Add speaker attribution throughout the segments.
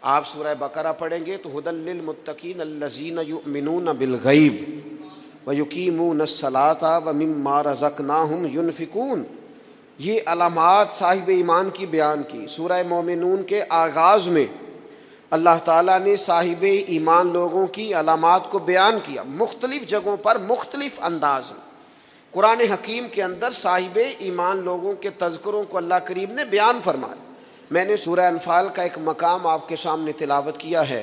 Speaker 1: آپ سورہ بقرہ پڑھیں گے تو ھدی للمتقین الذین یؤمنون بالغیب ویقیمون الصلاۃ ومما رزقناہم ینفقون، یہ علامات صاحب ایمان کی بیان کی۔ سورہ مومنون کے آغاز میں اللہ تعالیٰ نے صاحب ایمان لوگوں کی علامات کو بیان کیا، مختلف جگہوں پر مختلف انداز میں۔ قرآن حکیم کے اندر صاحب ایمان لوگوں کے تذکروں کو اللہ کریم نے بیان فرمایا۔ میں نے سورہ انفال کا ایک مقام آپ کے سامنے تلاوت کیا ہے۔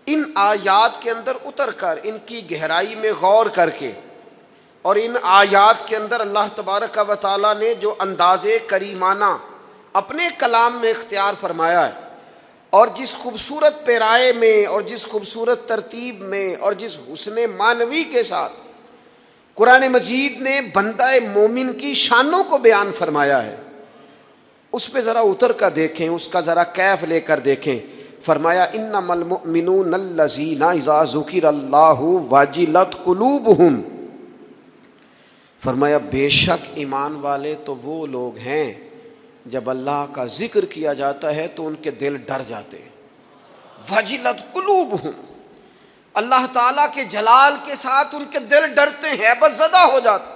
Speaker 1: ان آیات کے اندر اتر کر ان کی گہرائی میں غور کر کے اور ان آیات کے اندر اللہ تبارک و تعالیٰ نے جو انداز کریمانہ اپنے کلام میں اختیار فرمایا ہے، اور جس خوبصورت پیرائے میں اور جس خوبصورت ترتیب میں اور جس حسن معنوی کے ساتھ قرآن مجید نے بندہ مومن کی شانوں کو بیان فرمایا ہے، اس پہ ذرا اتر کر دیکھیں، اس کا ذرا کیف لے کر دیکھیں۔ فرمایا انما المؤمنون الذین اذا ذکر اللہ وجلت قلوبہم، فرمایا بے شک ایمان والے تو وہ لوگ ہیں جب اللہ کا ذکر کیا جاتا ہے تو ان کے دل ڈر جاتے ہیں۔ وجلت قلوبہم، اللہ تعالیٰ کے جلال کے ساتھ ان کے دل ڈرتے ہیں، ہیبت زدہ ہو جاتے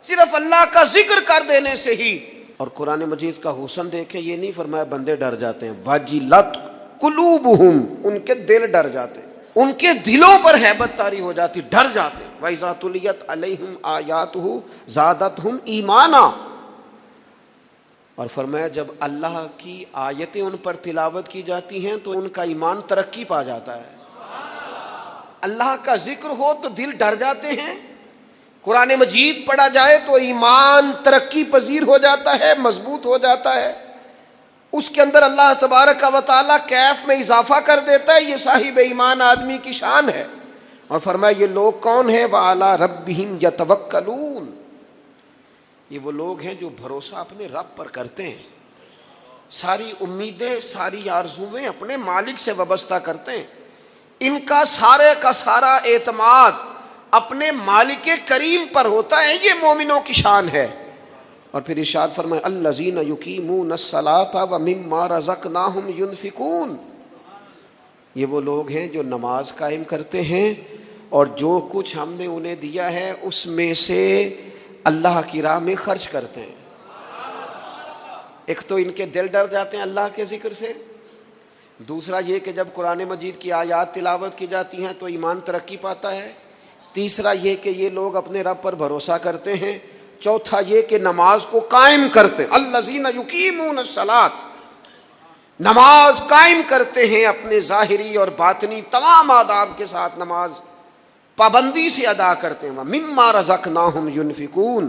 Speaker 1: صرف اللہ کا ذکر کر دینے سے ہی۔ اور قرآن مجید کا حسن دیکھیں، یہ نہیں فرمایا بندے ڈر جاتے ہیں، وجلت قلوبہم، ان کے دل ڈر جاتے ہیں، ان کے دلوں پر ہیبت طاری ہو جاتی، ڈر جاتے ہیں۔ وَإِذَا تُلِيَتْ عَلَيْهِمْ آيَاتُهُ زَادَتْهُمْ ایمانا، اور فرمایا جب اللہ کی آیتیں ان پر تلاوت کی جاتی ہیں تو ان کا ایمان ترقی پا جاتا ہے۔ اللہ کا ذکر ہو تو دل ڈر جاتے ہیں، قرآن مجید پڑھا جائے تو ایمان ترقی پذیر ہو جاتا ہے، مضبوط ہو جاتا ہے، اس کے اندر اللہ تبارک و تعالیٰ کیف میں اضافہ کر دیتا ہے۔ یہ صاحب ایمان آدمی کی شان ہے۔ اور فرمایا یہ لوگ کون ہیں؟ وَعَلَىٰ رَبِّهِمْ يَتَوَكَّلُونَ، یہ وہ لوگ ہیں جو بھروسہ اپنے رب پر کرتے ہیں، ساری امیدیں ساری آرزویں اپنے مالک سے وابستہ کرتے ہیں، ان کا سارے کا سارا اعتماد اپنے مالک کریم پر ہوتا ہے۔ یہ مومنوں کی شان ہے۔ اور پھر ارشاد فرمائے الذین یقیمون الصلاۃ ومما رزقناہم ینفقون، یہ وہ لوگ ہیں جو نماز قائم کرتے ہیں اور جو کچھ ہم نے انہیں دیا ہے اس میں سے اللہ کی راہ میں خرچ کرتے ہیں۔ ایک تو ان کے دل ڈر جاتے ہیں اللہ کے ذکر سے، دوسرا یہ کہ جب قرآن مجید کی آیات تلاوت کی جاتی ہیں تو ایمان ترقی پاتا ہے، تیسرا یہ کہ یہ لوگ اپنے رب پر بھروسہ کرتے ہیں، چوتھا یہ کہ نماز کو قائم کرتے ہیں۔ الذین یقیمون الصلاۃ، نماز قائم کرتے ہیں، اپنے ظاہری اور باطنی تمام آداب کے ساتھ نماز پابندی سے ادا کرتے ہیں۔ مما رزقناہم ینفقون،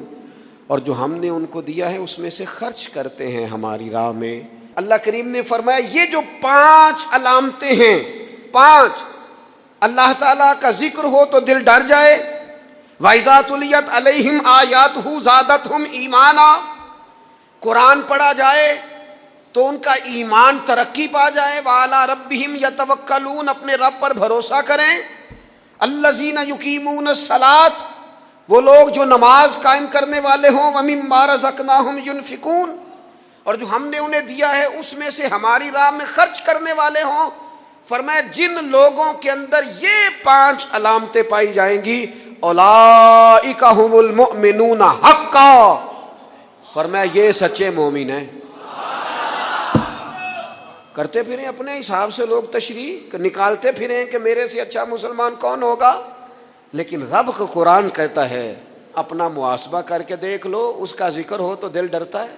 Speaker 1: اور جو ہم نے ان کو دیا ہے اس میں سے خرچ کرتے ہیں ہماری راہ میں۔ اللہ کریم نے فرمایا یہ جو 5 علامتیں ہیں، 5، اللہ تعالیٰ کا ذکر ہو تو دل ڈر جائے، وَإِذَا تُلِيَتْ عَلَيْهِمْ آيَاتُهُ زَادَتْهُمْ ایمانا، قرآن پڑھا جائے تو ان کا ایمان ترقی پا جائے، وَعَلَىٰ رَبِّهِمْ يَتَوَكَّلُونَ، اپنے رب پر بھروسہ کریں۔ الَّذِينَ يُقِيمُونَ الصَّلَاةَ، وہ لوگ جو نماز قائم کرنے والے ہوں، وَمِمَّا رَزَقْنَاهُمْ يُنْفِقُونَ، اور جو ہم نے انہیں دیا ہے اس میں سے ہماری راہ میں خرچ کرنے والے ہوں۔ فرمایا جن لوگوں کے اندر یہ 5 علامتیں پائی جائیں گی، اولئک ھم المؤمنون حقا، فرمایا یہ سچے مومن ہیں۔ کرتے پھریں اپنے حساب سے لوگ تشریح نکالتے پھریں کہ میرے سے اچھا مسلمان کون ہوگا، لیکن رب کا قرآن کہتا ہے اپنا محاسبہ کر کے دیکھ لو، اس کا ذکر ہو تو دل ڈرتا ہے۔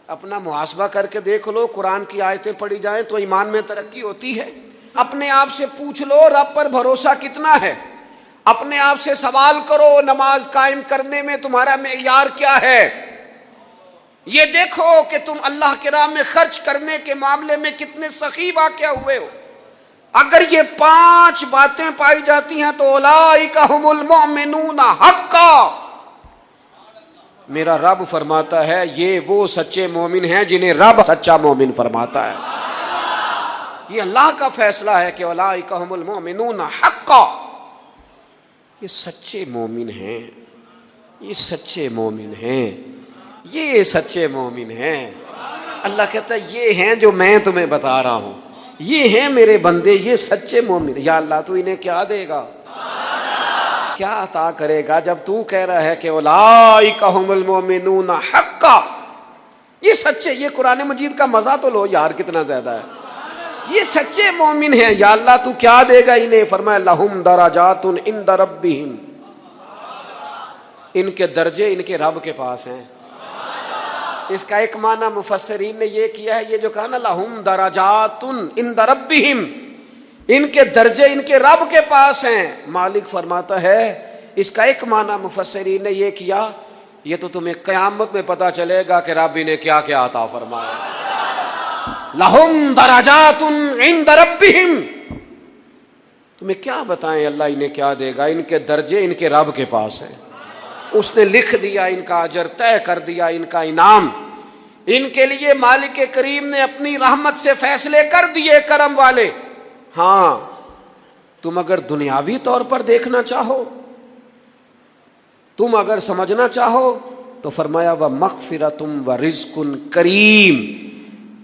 Speaker 1: اپنا محاسبہ کر کے دیکھ لو، قرآن کی آیتیں پڑھی جائیں تو ایمان میں ترقی ہوتی ہے۔ اپنے آپ سے پوچھ لو رب پر بھروسہ کتنا ہے، اپنے آپ سے سوال کرو نماز قائم کرنے میں تمہارا معیار کیا ہے، یہ دیکھو کہ تم اللہ کے راہ میں خرچ کرنے کے معاملے میں کتنے سخی واقع ہوئے ہو۔ اگر یہ 5 باتیں پائی جاتی ہیں تو اولئک ھم المؤمنون حقا، میرا رب فرماتا ہے یہ وہ سچے مومن ہیں جنہیں رب سچا مومن فرماتا ہے۔ یہ اللہ کا فیصلہ ہے کہ اولئک ھم المؤمنون حقا، یہ سچے مومن ہیں، یہ سچے مومن ہیں، یہ سچے مومن ہیں۔ اللہ کہتا ہے یہ ہیں جو میں تمہیں بتا رہا ہوں، یہ ہیں میرے بندے، یہ سچے مومن. یا اللہ تو انہیں کیا دے گا، کیا عطا کرے گا جب تو کہہ رہا ہے کہ اولئک ھم المؤمنون حقا. یہ سچے، یہ قرآن مجید کا مزہ تو لو یار کتنا زیادہ ہے. یہ سچے مومن ہیں. یا اللہ تو کیا دے گا انہیں؟ فرمایا لہم درجات عند ربہم، ان کے درجے ان کے رب کے پاس ہیں. اس کا ایک معنی مفسرین نے یہ کیا ہے، یہ جو کہا نا لہم درجات عند ربہم، ان کے درجے ان کے رب کے پاس ہیں. مالک فرماتا ہے اس کا ایک معنی مفسرین نے یہ کیا، یہ تو تمہیں قیامت میں پتا چلے گا کہ رب انہیں کیا کیا عطا فرمایا. لہم درجات عند ربہم، تمہیں کیا بتائیں اللہ انہیں کیا دے گا، ان کے درجے ان کے رب کے پاس ہیں. اس نے لکھ دیا، ان کا اجر طے کر دیا، ان کا انعام. ان کے لیے مالک کریم نے اپنی رحمت سے فیصلے کر دیے کرم والے. ہاں تم اگر دنیاوی طور پر دیکھنا چاہو، تم اگر سمجھنا چاہو تو فرمایا وَمَغْفِرَةٌ وَرِزْقٌ کریم،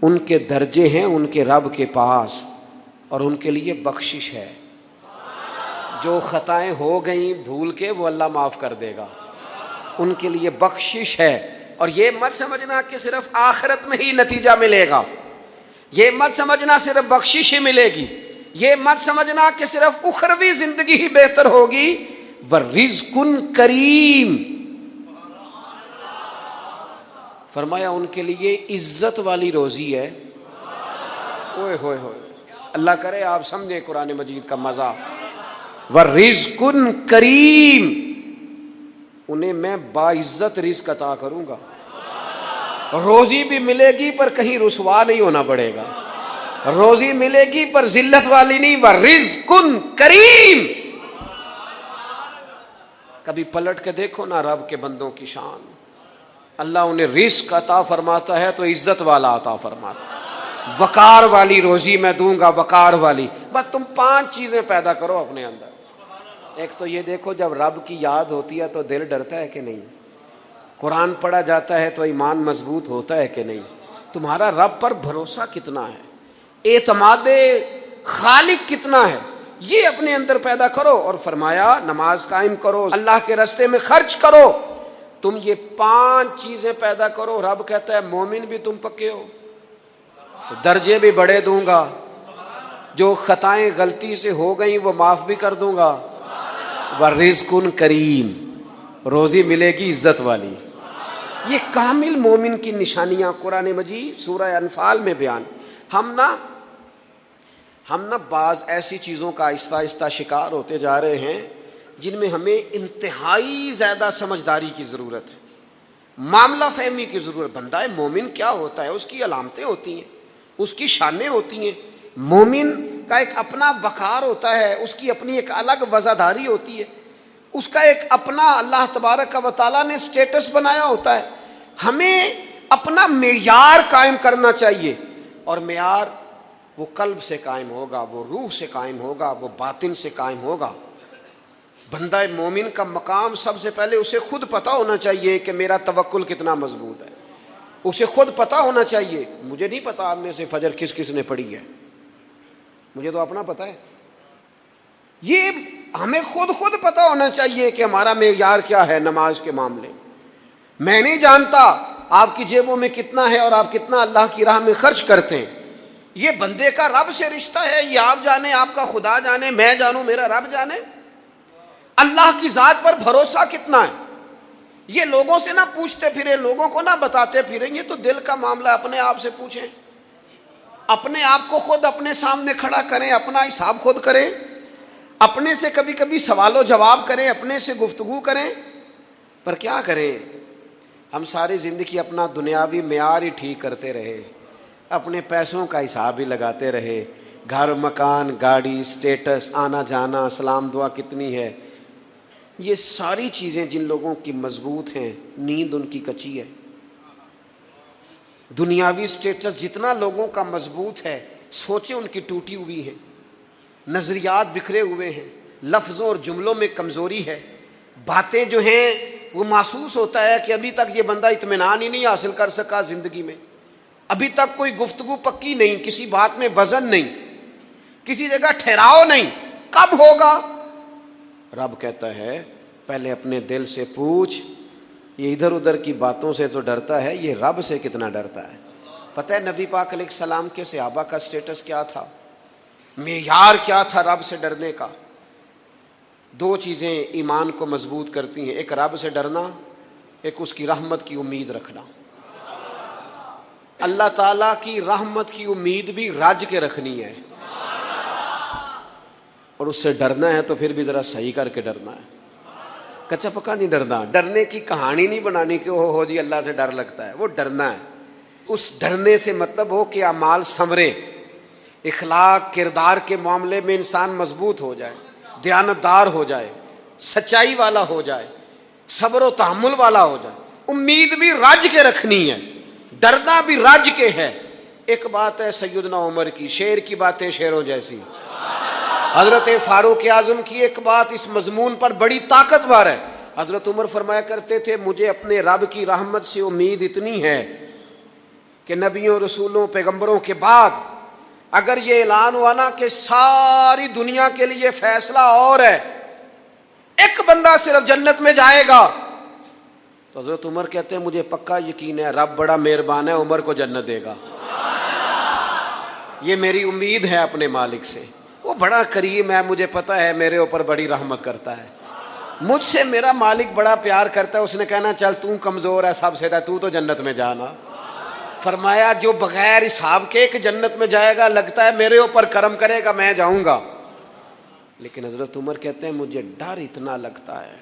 Speaker 1: ان کے درجے ہیں ان کے رب کے پاس، اور ان کے لیے بخشش ہے. جو خطائیں ہو گئیں بھول کے وہ اللہ معاف کر دے گا، ان کے لیے بخشش ہے. اور یہ مت سمجھنا کہ صرف آخرت میں ہی نتیجہ ملے گا، یہ مت سمجھنا صرف بخشش ہی ملے گی، یہ مت سمجھنا کہ صرف اخروی زندگی ہی بہتر ہوگی. وَرِزْقٌ کریم، فرمایا ان کے لیے عزت والی روزی ہے. اوئے ہوئے ہوئے، اللہ کرے آپ سمجھیں قرآن مجید کا مزہ. وَرِزْقٌ کریم، انہیں میں باعزت رزق عطا کروں گا. روزی بھی ملے گی پر کہیں رسوا نہیں ہونا پڑے گا، روزی ملے گی پر ذلت والی نہیں. وَرِزْقٌ کریم، کبھی پلٹ کے دیکھو نا رب کے بندوں کی شان. اللہ انہیں رزق عطا فرماتا ہے تو عزت والا عطا فرماتا ہے. وقار والی روزی میں دوں گا، وقار والی. بس تم 5 چیزیں پیدا کرو اپنے اندر. ایک تو یہ دیکھو جب رب کی یاد ہوتی ہے تو دل ڈرتا ہے کہ نہیں، قرآن پڑھا جاتا ہے تو ایمان مضبوط ہوتا ہے کہ نہیں، تمہارا رب پر بھروسہ کتنا ہے، اعتماد خالق کتنا ہے، یہ اپنے اندر پیدا کرو. اور فرمایا نماز قائم کرو، اللہ کے راستے میں خرچ کرو. تم یہ 5 چیزیں پیدا کرو، رب کہتا ہے مومن بھی تم پکے ہو، درجے بھی بڑے دوں گا، جو خطائیں غلطی سے ہو گئیں وہ معاف بھی کر دوں گا. وَرِزْقٌ کریم، روزی ملے گی عزت والی. یہ کامل مومن کی نشانیاں قرآن مجید سورہ انفال میں بیان. ہم نا بعض ایسی چیزوں کا آہستہ آہستہ شکار ہوتے جا رہے ہیں جن میں ہمیں انتہائی زیادہ سمجھداری کی ضرورت ہے، معاملہ فہمی کی ضرورت. بندہ مومن کیا ہوتا ہے، اس کی علامتیں ہوتی ہیں، اس کی شانیں ہوتی ہیں. مومن کا ایک اپنا وقار ہوتا ہے، اس کی اپنی ایک الگ وزاداری ہوتی ہے، اس کا ایک اپنا اللہ تبارک و تعالیٰ نے سٹیٹس بنایا ہوتا ہے. ہمیں اپنا معیار قائم کرنا چاہیے، اور معیار وہ قلب سے قائم ہوگا، وہ روح سے قائم ہوگا، وہ باطن سے قائم ہوگا. بندہ مومن کا مقام سب سے پہلے اسے خود پتہ ہونا چاہیے کہ میرا توکل کتنا مضبوط ہے. اسے خود پتہ ہونا چاہیے. مجھے نہیں پتا آپ میں سے فجر کس کس نے پڑھی ہے، مجھے تو اپنا پتہ ہے. یہ ہمیں خود پتہ ہونا چاہیے کہ ہمارا معیار کیا ہے نماز کے معاملے. میں نہیں جانتا آپ کی جیبوں میں کتنا ہے اور آپ کتنا اللہ کی راہ میں خرچ کرتے ہیں. یہ بندے کا رب سے رشتہ ہے، یہ آپ جانے، آپ کا خدا جانے، میں جانوں، میرا رب جانے. اللہ کی ذات پر بھروسہ کتنا ہے، یہ لوگوں سے نہ پوچھتے پھریں، لوگوں کو نہ بتاتے پھریں. یہ تو دل کا معاملہ، اپنے آپ سے پوچھیں، اپنے آپ کو خود اپنے سامنے کھڑا کریں، اپنا حساب خود کریں، اپنے سے کبھی کبھی سوال و جواب کریں، اپنے سے گفتگو کریں. پر کیا کریں، ہم ساری زندگی اپنا دنیاوی معیار ہی ٹھیک کرتے رہے، اپنے پیسوں کا حساب ہی لگاتے رہے، گھر مکان گاڑی سٹیٹس آنا جانا سلام دعا کتنی ہے. یہ ساری چیزیں جن لوگوں کی مضبوط ہیں نیند ان کی کچی ہے. دنیاوی سٹیٹس جتنا لوگوں کا مضبوط ہے سوچیں ان کی ٹوٹی ہوئی ہیں، نظریات بکھرے ہوئے ہیں، لفظوں اور جملوں میں کمزوری ہے، باتیں جو ہیں وہ محسوس ہوتا ہے کہ ابھی تک یہ بندہ اطمینان ہی نہیں حاصل کر سکا زندگی میں. ابھی تک کوئی گفتگو پکی نہیں، کسی بات میں وزن نہیں، کسی جگہ ٹھہراؤ نہیں، کب ہوگا؟ رب کہتا ہے پہلے اپنے دل سے پوچھ، یہ ادھر ادھر کی باتوں سے تو ڈرتا ہے، یہ رب سے کتنا ڈرتا ہے؟ پتہ ہے نبی پاک علیہ السلام کے صحابہ کا سٹیٹس کیا تھا، معیار کیا تھا رب سے ڈرنے کا؟ دو چیزیں ایمان کو مضبوط کرتی ہیں، ایک رب سے ڈرنا، ایک اس کی رحمت کی امید رکھنا۔ اللہ تعالیٰ کی رحمت کی امید بھی رج کے رکھنی ہے، اور اس سے ڈرنا ہے تو پھر بھی ذرا صحیح کر کے ڈرنا ہے، کچا پکا نہیں ڈرنا۔ ڈرنے کی کہانی نہیں بنانی کہ ہو جی اللہ سے ڈر لگتا ہے، وہ ڈرنا ہے۔ اس ڈرنے سے مطلب ہو کہ اعمال سنورے، اخلاق کردار کے معاملے میں انسان مضبوط ہو جائے، دیانتدار ہو جائے، سچائی والا ہو جائے، صبر و تحمل والا ہو جائے۔ امید بھی رج کے رکھنی ہے، ڈرنا بھی رج کے ہے۔ ایک بات ہے سیدنا عمر کی، شیر کی باتیں شیروں جیسی۔ حضرت فاروق اعظم کی ایک بات اس مضمون پر بڑی طاقتور ہے۔ حضرت عمر فرمایا کرتے تھے مجھے اپنے رب کی رحمت سے امید اتنی ہے کہ نبیوں رسولوں پیغمبروں کے بعد اگر یہ اعلان ہوا نا کہ ساری دنیا کے لیے فیصلہ اور ہے، ایک بندہ صرف جنت میں جائے گا، تو حضرت عمر کہتے ہیں مجھے پکا یقین ہے رب بڑا مہربان ہے، عمر کو جنت دے گا۔ یہ میری امید ہے اپنے مالک سے، وہ بڑا کریم ہے، مجھے پتہ ہے میرے اوپر بڑی رحمت کرتا ہے، مجھ سے میرا مالک بڑا پیار کرتا ہے۔ اس نے کہنا چل تو کمزور ہے سب سے، تو جنت میں جانا۔ فرمایا جو بغیر حساب کے کہ جنت میں جائے گا، لگتا ہے میرے اوپر کرم کرے گا میں جاؤں گا، لیکن حضرت عمر کہتے ہیں مجھے ڈر اتنا لگتا ہے،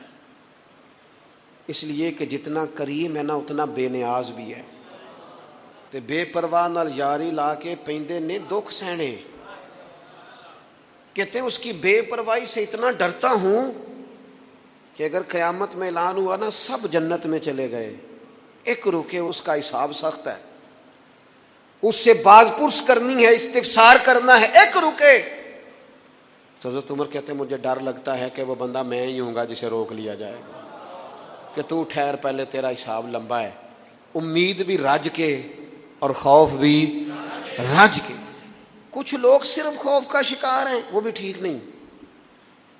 Speaker 1: اس لیے کہ جتنا کریم ہے نا اتنا بے نیاز بھی ہے، تے بے پرواہ نال یاری لا کے پیندے نے دکھ سہنے۔ کہتے ہیں اس کی بے پرواہی سے اتنا ڈرتا ہوں کہ اگر قیامت میں اعلان ہوا نا سب جنت میں چلے گئے، ایک رکے، اس کا حساب سخت ہے، اس سے باز پرس کرنی ہے، استفسار کرنا ہے، ایک رکے۔ حضرت عمر کہتے ہیں مجھے ڈر لگتا ہے کہ وہ بندہ میں ہی ہوں گا جسے روک لیا جائے گا، کہ تو ٹھہر پہلے تیرا حساب لمبا ہے۔ امید بھی رج کے اور خوف بھی رج کے۔ کچھ لوگ صرف خوف کا شکار ہیں، وہ بھی ٹھیک نہیں۔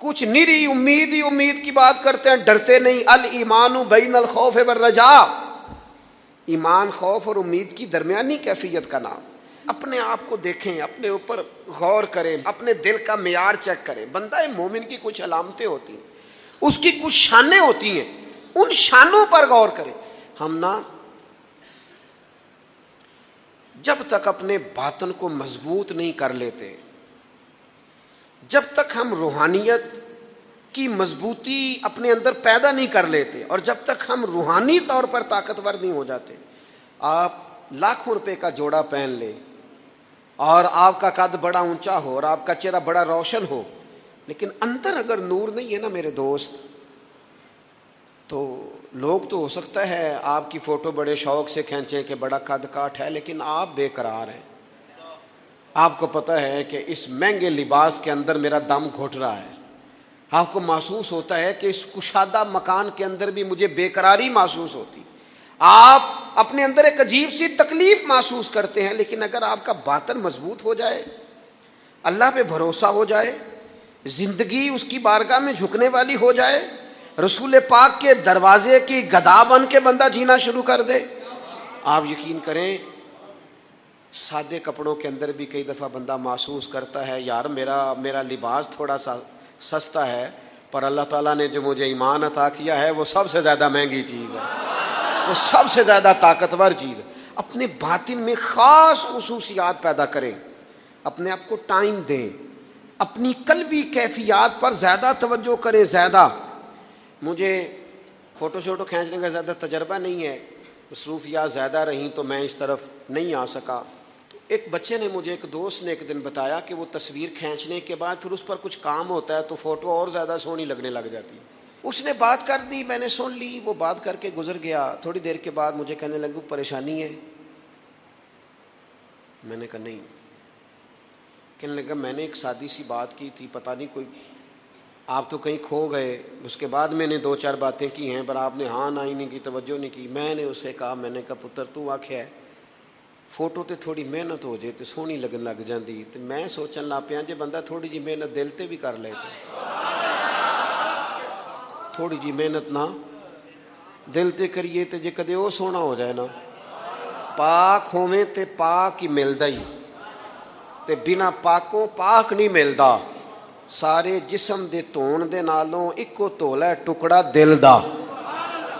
Speaker 1: کچھ نری امید ہی امید کی بات کرتے ہیں، ڈرتے نہیں۔ الایمان بین الخوف والرجاء، ایمان خوف اور امید کی درمیانی کیفیت کا نام۔ اپنے آپ کو دیکھیں، اپنے اوپر غور کریں، اپنے دل کا معیار چیک کریں۔ بندہ مومن کی کچھ علامتیں ہوتی ہیں، اس کی کچھ شانیں ہوتی ہیں، ان شانوں پر غور کریں۔ ہم نا جب تک اپنے باطن کو مضبوط نہیں کر لیتے، جب تک ہم روحانیت کی مضبوطی اپنے اندر پیدا نہیں کر لیتے، اور جب تک ہم روحانی طور پر طاقتور نہیں ہو جاتے، آپ لاکھوں روپے کا جوڑا پہن لیں اور آپ کا قد بڑا اونچا ہو اور آپ کا چہرہ بڑا روشن ہو، لیکن اندر اگر نور نہیں ہے نا میرے دوست، تو لوگ تو ہو سکتا ہے آپ کی فوٹو بڑے شوق سے کھینچیں کہ بڑا قد کاٹ ہے، لیکن آپ بے قرار ہیں۔ آپ کو پتہ ہے کہ اس مہنگے لباس کے اندر میرا دم گھٹ رہا ہے، آپ کو محسوس ہوتا ہے کہ اس کشادہ مکان کے اندر بھی مجھے بے قراری محسوس ہوتی، آپ اپنے اندر ایک عجیب سی تکلیف محسوس کرتے ہیں۔ لیکن اگر آپ کا باطن مضبوط ہو جائے، اللہ پہ بھروسہ ہو جائے، زندگی اس کی بارگاہ میں جھکنے والی ہو جائے، رسول پاک کے دروازے کی گدا بن کے بندہ جینا شروع کر دے، آپ یقین کریں سادے کپڑوں کے اندر بھی کئی دفعہ بندہ محسوس کرتا ہے یار میرا لباس تھوڑا سا سستا ہے، پر اللہ تعالیٰ نے جو مجھے ایمان عطا کیا ہے وہ سب سے زیادہ مہنگی چیز ہے، وہ سب سے زیادہ طاقتور چیز ہے۔ اپنے باطن میں خاص خصوصیات پیدا کریں، اپنے آپ کو ٹائم دیں، اپنی قلبی کیفیات پر زیادہ توجہ کریں۔ زیادہ مجھے فوٹو شوٹو کھینچنے کا زیادہ تجربہ نہیں ہے، مصروفیات زیادہ رہیں تو میں اس طرف نہیں آ سکا۔ تو ایک بچے نے مجھے، ایک دوست نے ایک دن بتایا کہ وہ تصویر کھینچنے کے بعد پھر اس پر کچھ کام ہوتا ہے تو فوٹو اور زیادہ سونی لگنے لگ جاتی۔ اس نے بات کر دی، میں نے سن لی، وہ بات کر کے گزر گیا۔ تھوڑی دیر کے بعد مجھے کہنے لگا پریشانی ہے؟ میں نے کہا نہیں۔ کہنے لگا میں نے ایک سادی سی بات کی تھی، پتہ نہیں کوئی آپ تو کہیں کھو گئے، اس کے بعد میں نے دو چار باتیں کی ہیں پر آپ نے ہاں نہ ہی نہیں کی، توجہ نہیں کی۔ میں نے اسے کہا، میں نے کہا پتر تو آکھیا ہے ਫੋਟੋ ਤੇ ਥੋੜੀ ਮਿਹਨਤ ਹੋ ਜੇ ਤੇ ਸੋਹਣੀ ਲੱਗਣ ਲੱਗ ਜਾਂਦੀ। ਤੇ ਮੈਂ ਸੋਚਣ ਲੱਗ ਪਿਆ ਜੇ ਬੰਦਾ ਥੋੜੀ ਜੀ ਮਿਹਨਤ ਦਿਲ ਤੇ ਵੀ ਕਰ ਲੇ, ਥੋੜੀ ਜੀ ਮਿਹਨਤ ਨਾ ਦਿਲ ਤੇ ਕਰੀਏ ਤੇ ਜੇ ਕਦੇ ਉਹ ਸੋਹਣਾ ਹੋ ਜਾਏ ਨਾ, ਪਾਕ ਹੋਵੇ ਤੇ ਪਾਕ ਹੀ ਮਿਲਦਾ ਹੀ, ਤੇ ਬਿਨਾ ਪਾਕੋਂ ਪਾਕ ਨਹੀਂ ਮਿਲਦਾ। ਸਾਰੇ ਜਿਸਮ ਦੇ ਧੋਣ ਦੇ ਨਾਲੋਂ ਇੱਕੋ ਧੋਲਾ ਟੁਕੜਾ ਦਿਲ ਦਾ।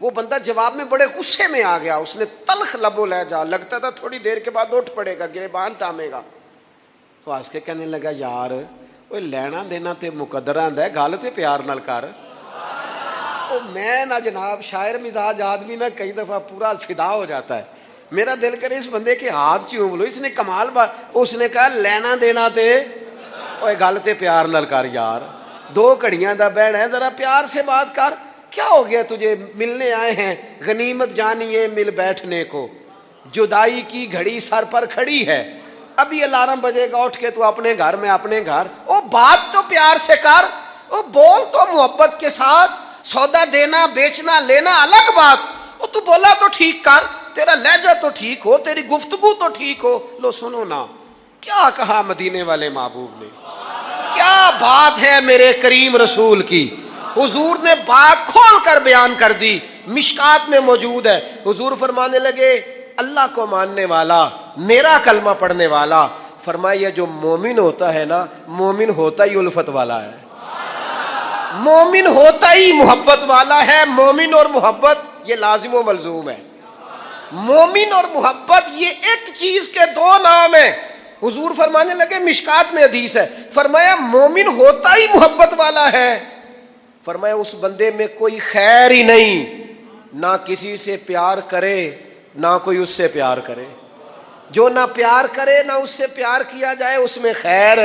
Speaker 1: وہ بندہ جواب میں بڑے غصے میں آ گیا، اس نے تلخ لبو لہجہ، لگتا تھا تھوڑی دیر کے بعد اٹھ پڑے گا، گریبان ٹامے گا، تو ہنس کے کہنے لگا یار وہ لینا دینا تے مقدرہ ہے، گل تے پیار نال کر۔ میں نہ جناب شاعر مزاج آدمی نہ کئی دفعہ پورا فدا ہو جاتا ہے، میرا دل کرے اس بندے کے ہاتھ چوم لو، اس نے کمال اس نے کہا لینا دینا تے گل تے پیار نال کر یار، 2 گھڑیاں دا بہن ہے، ذرا پیار سے بات کر، کیا ہو گیا تجھے، ملنے آئے ہیں، غنیمت جانی ہے مل بیٹھنے کو، جدائی کی گھڑی سر پر کھڑی ہے، ابھی الارم بجے گا اٹھ کے تو اپنے گھر میں اپنے گھر، او بات تو پیار سے کر، او بول تو محبت کے ساتھ، سودا دینا بیچنا لینا الگ بات، او تو بولا تو ٹھیک کر، تیرا لہجہ تو ٹھیک ہو، تیری گفتگو تو ٹھیک ہو۔ لو سنو نا کیا کہا مدینے والے محبوب نے، کیا بات ہے میرے کریم رسول کی، حضور نے بات کھول کر بیان کر دی، مشکات میں موجود ہے۔ حضور فرمانے لگے اللہ کو ماننے والا، میرا کلمہ پڑھنے والا، فرمایا جو مومن ہوتا ہے نا، مومن ہوتا ہی الفت والا ہے، مومن ہوتا ہی محبت والا ہے۔ مومن اور محبت یہ لازم و ملزوم ہے، مومن اور محبت یہ ایک چیز کے 2 نام ہیں۔ حضور فرمانے لگے مشکات میں حدیث ہے، فرمایا مومن ہوتا ہی محبت والا ہے، فرمایا اس بندے میں کوئی خیر ہی نہیں، نہ کسی سے پیار کرے نہ کوئی اس سے پیار کرے، جو نہ پیار کرے نہ اس سے پیار کیا جائے اس میں خیر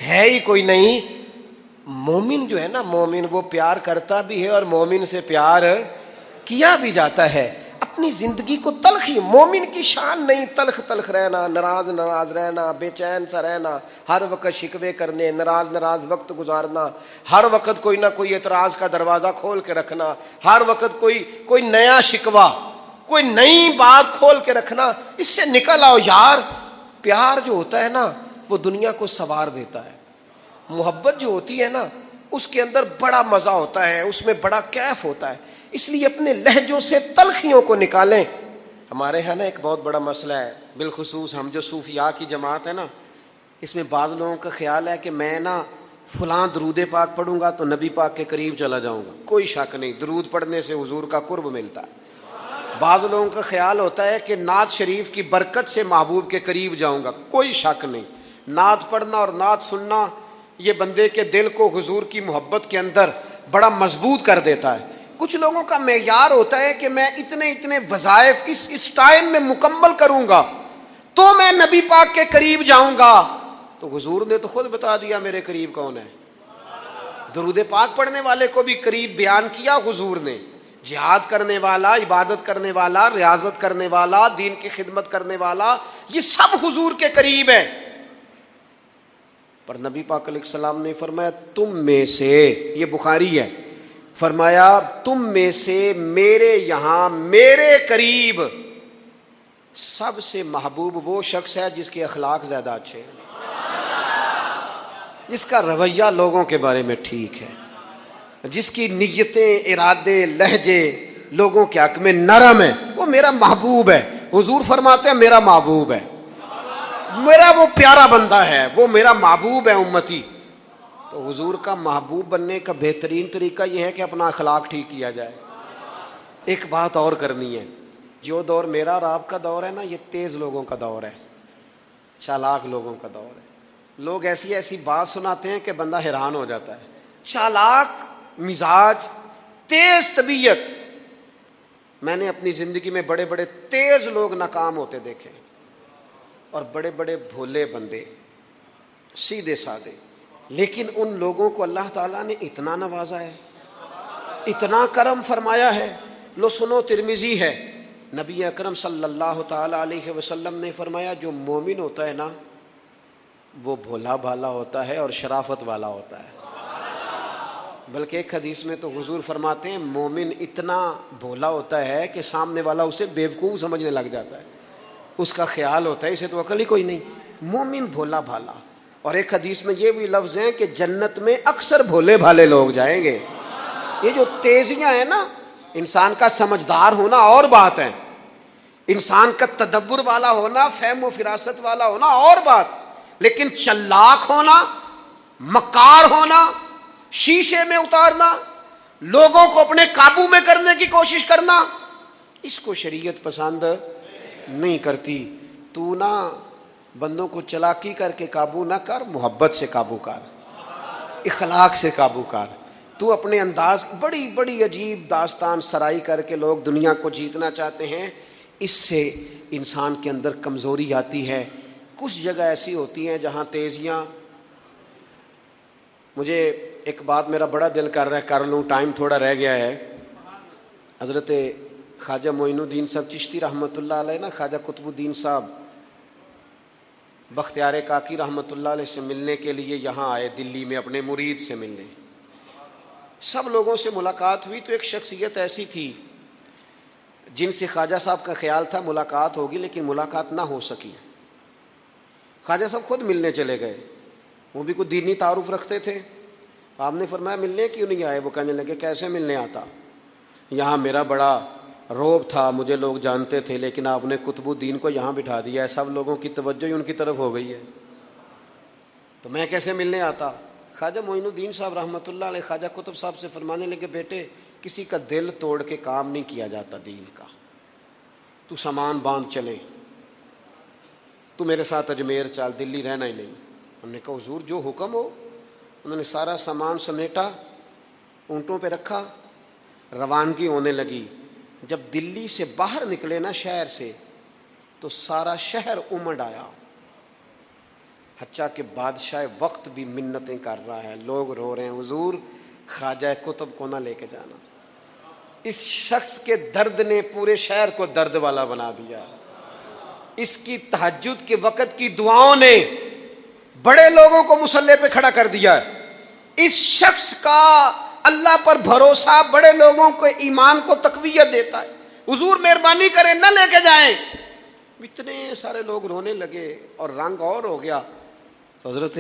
Speaker 1: ہے ہی کوئی نہیں۔ مومن جو ہے نا، مومن وہ پیار کرتا بھی ہے اور مومن سے پیار کیا بھی جاتا ہے۔ اپنی زندگی کو تلخی، مومن کی شان نہیں تلخ تلخ رہنا، ناراض ناراض رہنا، بے چین سا رہنا، ہر وقت شکوے کرنے، ناراض وقت گزارنا، ہر وقت کوئی نہ کوئی اعتراض کا دروازہ کھول کے رکھنا، ہر وقت کوئی نیا شکوہ، کوئی نئی بات کھول کے رکھنا، اس سے نکل آؤ یار۔ پیار جو ہوتا ہے نا وہ دنیا کو سنوار دیتا ہے، محبت جو ہوتی ہے نا اس کے اندر بڑا مزہ ہوتا ہے، اس میں بڑا کیف ہوتا ہے، اس لیے اپنے لہجوں سے تلخیوں کو نکالیں۔ ہمارے ہاں نا ایک بہت بڑا مسئلہ ہے، بالخصوص ہم جو صوفیاء کی جماعت ہے نا، اس میں بعض لوگوں کا خیال ہے کہ میں نا فلاں درود پاک پڑھوں گا تو نبی پاک کے قریب چلا جاؤں گا۔ کوئی شک نہیں، درود پڑھنے سے حضور کا قرب ملتا ہے۔ بعض لوگوں کا خیال ہوتا ہے کہ نعت شریف کی برکت سے محبوب کے قریب جاؤں گا۔ کوئی شک نہیں، نعت پڑھنا اور نعت سننا یہ بندے کے دل کو حضور کی محبت کے اندر بڑا مضبوط کر دیتا ہے۔ کچھ لوگوں کا معیار ہوتا ہے کہ میں اتنے وظائف اس ٹائم میں مکمل کروں گا تو میں نبی پاک کے قریب جاؤں گا۔ تو حضور نے تو خود بتا دیا میرے قریب کون ہے، درود پاک پڑھنے والے کو بھی قریب بیان کیا حضور نے، جہاد کرنے والا، عبادت کرنے والا، ریاضت کرنے والا، دین کی خدمت کرنے والا، یہ سب حضور کے قریب ہے۔ پر نبی پاک علیہ السلام نے فرمایا تم میں سے، یہ بخاری ہے، فرمایا تم میں سے میرے یہاں میرے قریب سب سے محبوب وہ شخص ہے جس کے اخلاق زیادہ اچھے ہیں، جس کا رویہ لوگوں کے بارے میں ٹھیک ہے، جس کی نیتیں، ارادے، لہجے لوگوں کے حق میں نرم ہے، وہ میرا محبوب ہے۔ حضور فرماتے ہیں میرا محبوب ہے، میرا وہ پیارا بندہ ہے، وہ میرا محبوب ہے امتی۔ تو حضور کا محبوب بننے کا بہترین طریقہ یہ ہے کہ اپنا اخلاق ٹھیک کیا جائے۔ ایک بات اور کرنی ہے، جو دور میرا اور آپ کا دور ہے نا، یہ تیز لوگوں کا دور ہے، چالاک لوگوں کا دور ہے۔ لوگ ایسی بات سناتے ہیں کہ بندہ حیران ہو جاتا ہے، چالاک مزاج، تیز طبیعت۔ میں نے اپنی زندگی میں بڑے بڑے تیز لوگ ناکام ہوتے دیکھے اور بڑے بڑے بھولے بندے، سیدھے سادے، لیکن ان لوگوں کو اللہ تعالیٰ نے اتنا نوازا ہے، اتنا کرم فرمایا ہے۔ لو سنو، ترمذی ہے، نبی اکرم صلی اللہ تعالیٰ علیہ وسلم نے فرمایا جو مومن ہوتا ہے نا وہ بھولا بھالا ہوتا ہے اور شرافت والا ہوتا ہے۔ بلکہ ایک حدیث میں تو حضور فرماتے ہیں مومن اتنا بھولا ہوتا ہے کہ سامنے والا اسے بیوقوف سمجھنے لگ جاتا ہے، اس کا خیال ہوتا ہے اسے تو عقل ہی کوئی نہیں، مومن بھولا بھالا۔ اور ایک حدیث میں یہ بھی لفظ ہیں کہ جنت میں اکثر بھولے بھالے لوگ جائیں گے۔ یہ جو تیزیاں ہیں نا، انسان کا سمجھدار ہونا اور بات ہے، انسان کا تدبر والا ہونا، فہم و فراست والا ہونا اور بات، لیکن چلاک ہونا، مکار ہونا، شیشے میں اتارنا، لوگوں کو اپنے قابو میں کرنے کی کوشش کرنا، اس کو شریعت پسند نہیں کرتی۔ تو نہ بندوں کو چلاکی کر کے قابو نہ کر، محبت سے قابو کر، اخلاق سے قابو کر۔ تو اپنے انداز، بڑی بڑی عجیب داستان سرائی کر کے لوگ دنیا کو جیتنا چاہتے ہیں، اس سے انسان کے اندر کمزوری آتی ہے۔ کچھ جگہ ایسی ہوتی ہیں جہاں تیزیاں، مجھے ایک بات میرا بڑا دل کر رہا ہے، کر لوں، ٹائم تھوڑا رہ گیا ہے۔ حضرت خواجہ معین الدین صاحب چشتی رحمۃ اللہ علیہ نا، خواجہ قطب الدین صاحب بختیار کاکی رحمۃ اللہ علیہ سے ملنے کے لیے یہاں آئے، دلی میں اپنے مرید سے ملنے۔ سب لوگوں سے ملاقات ہوئی تو ایک شخصیت ایسی تھی جن سے خواجہ صاحب کا خیال تھا ملاقات ہوگی، لیکن ملاقات نہ ہو سکی۔ خواجہ صاحب خود ملنے چلے گئے، وہ بھی کوئی دینی تعارف رکھتے تھے۔ آپ نے فرمایا ملنے کیوں نہیں آئے؟ وہ کہنے لگے کیسے ملنے آتا، یہاں میرا بڑا روب تھا، مجھے لوگ جانتے تھے، لیکن آپ نے قطب الدین کو یہاں بٹھا دیا ہے، سب لوگوں کی توجہ ہی ان کی طرف ہو گئی ہے، تو میں کیسے ملنے آتا؟ خواجہ معین الدین صاحب رحمۃ اللہ علیہ خواجہ قطب صاحب سے فرمانے لگے بیٹے کسی کا دل توڑ کے کام نہیں کیا جاتا دین کا، تو سامان باندھ چلے، تو میرے ساتھ اجمیر چل، دلی رہنا ہی نہیں۔ ہم نے کہا حضور جو حکم ہو۔ انہوں نے سارا سامان سمیٹا، اونٹوں پہ رکھا، روانگی ہونے لگی۔ جب دلی سے باہر نکلے نا شہر سے، تو سارا شہر امڑ آیا، حتیٰ کہ بادشاہ وقت بھی منتیں کر رہا ہے، لوگ رو رہے ہیں حضور خواجہ قطب کو نہ لے کے جانا۔ اس شخص کے درد نے پورے شہر کو درد والا بنا دیا، اس کی تہجد کے وقت کی دعاؤں نے بڑے لوگوں کو مسلح پہ کھڑا کر دیا۔ اس شخص کا اللہ پر بھروسہ بڑے لوگوں کو ایمان کو تقویت دیتا ہے۔ حضور مہربانی کریں نہ لے کے جائیں۔ اتنے سارے لوگ رونے لگے اور رنگ اور ہو گیا۔ تو حضرت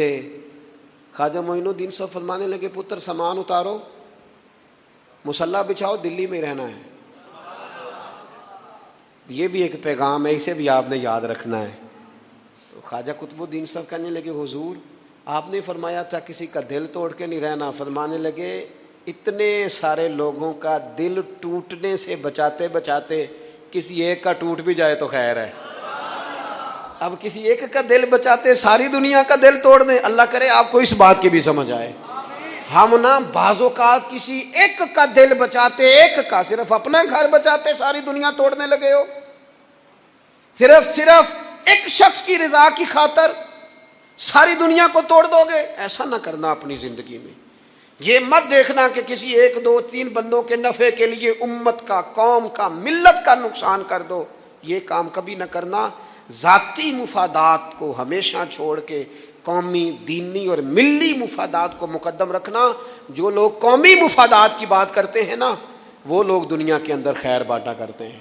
Speaker 1: خواجہ معین الدین صاحب فرمانے لگے پتر سامان اتارو، مصلی بچھاؤ، دلی میں رہنا ہے۔ یہ بھی ایک پیغام ہے، اسے بھی آپ نے یاد رکھنا ہے۔ خواجہ قطب الدین صاحب کہنے لگے حضور آپ نے فرمایا تھا کسی کا دل توڑ کے نہیں رہنا۔ فرمانے لگے اتنے سارے لوگوں کا دل ٹوٹنے سے بچاتے بچاتے کسی ایک کا ٹوٹ بھی جائے تو خیر ہے، اب کسی ایک کا دل بچاتے ساری دنیا کا دل توڑ دیں، اللہ کرے آپ کو اس بات کی بھی سمجھ آئے۔ ہم نا بعض اوقات کسی ایک کا دل بچاتے، ایک کا، صرف اپنا گھر بچاتے ساری دنیا توڑنے لگے ہو، صرف ایک شخص کی رضا کی خاطر ساری دنیا کو توڑ دو گے۔ ایسا نہ کرنا اپنی زندگی میں۔ یہ مت دیکھنا کہ کسی ایک دو تین بندوں کے نفع کے لیے امت کا، قوم کا، ملت کا نقصان کر دو، یہ کام کبھی نہ کرنا۔ ذاتی مفادات کو ہمیشہ چھوڑ کے قومی، دینی اور ملی مفادات کو مقدم رکھنا۔ جو لوگ قومی مفادات کی بات کرتے ہیں نا، وہ لوگ دنیا کے اندر خیر بانٹا کرتے ہیں۔